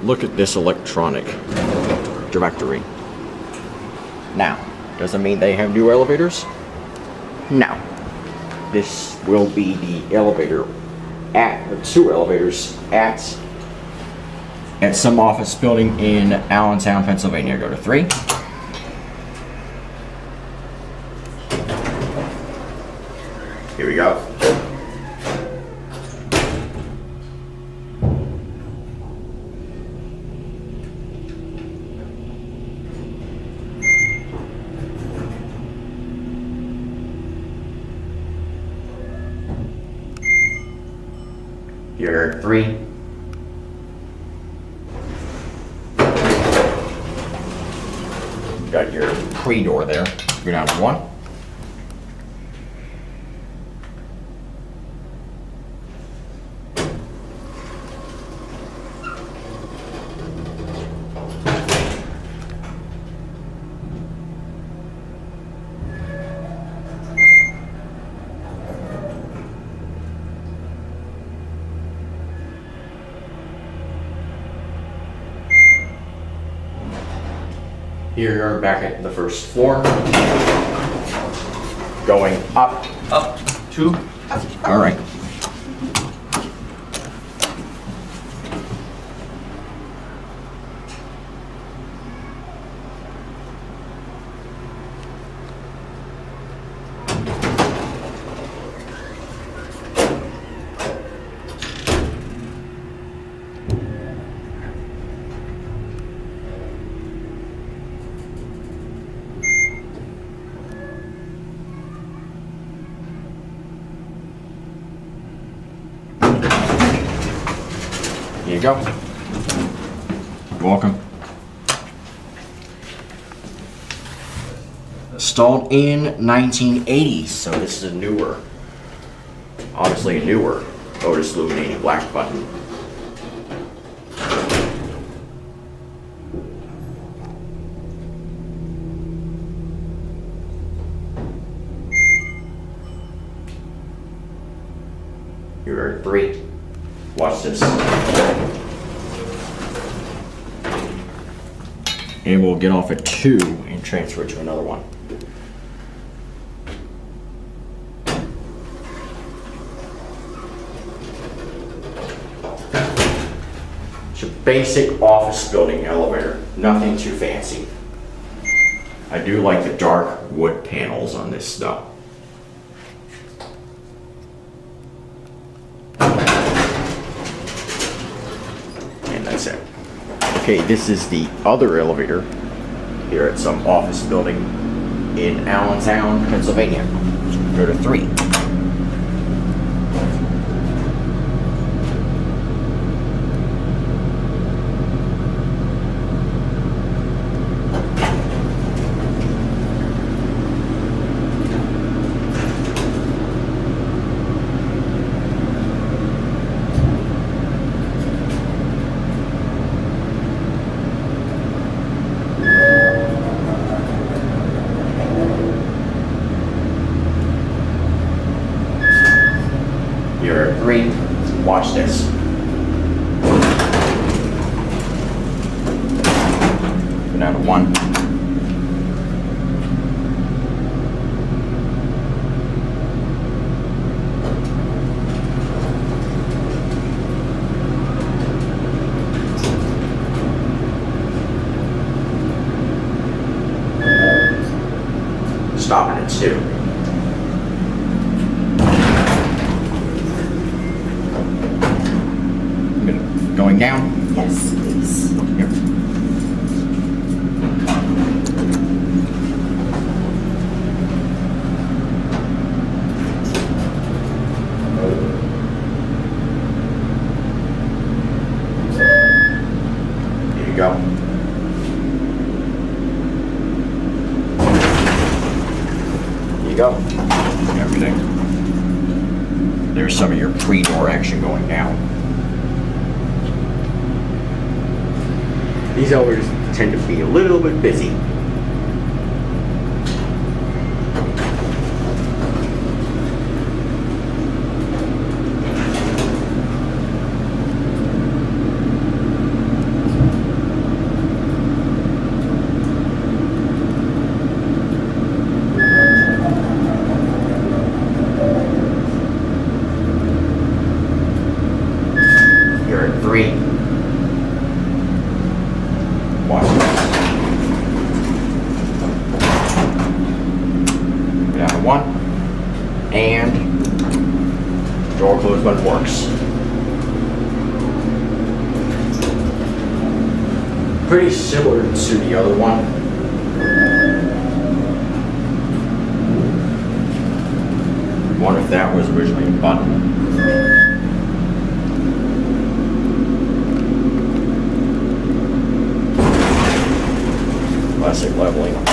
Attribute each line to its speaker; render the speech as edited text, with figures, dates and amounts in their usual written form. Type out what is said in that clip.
Speaker 1: look at this electronic directory. Now, doesn't mean they have new elevators? No. This will be the elevator or 2 elevators at some office building in Allentown, Pennsylvania. Go to 3. Here we go. Here, 3. Got your pre-door there. Go down to 1. Here you are back at the first floor. Going up.
Speaker 2: Up, 2.
Speaker 1: All right. Here you go. You're welcome. Installed in 1980, so this is a newer, obviously a newer OTIS illuminating black button. Here are 3. Watch this. And we'll get off at 2 and transfer it to another one. It's a basic office building elevator, nothing too fancy. I do like the dark wood panels on this though. Okay, this is the other elevator here at some office building in Allentown, Pennsylvania. Go to 3. Here, 3. Watch this. Go down to 1. Stopping at 2. Going down?
Speaker 3: Yes, please.
Speaker 1: Here. Here you go. Here you go. Everything. There's some of your pre-door action going down. These elevators tend to be a little bit busy. one works. Pretty similar to the other one. What if that was originally a button? Classic leveling.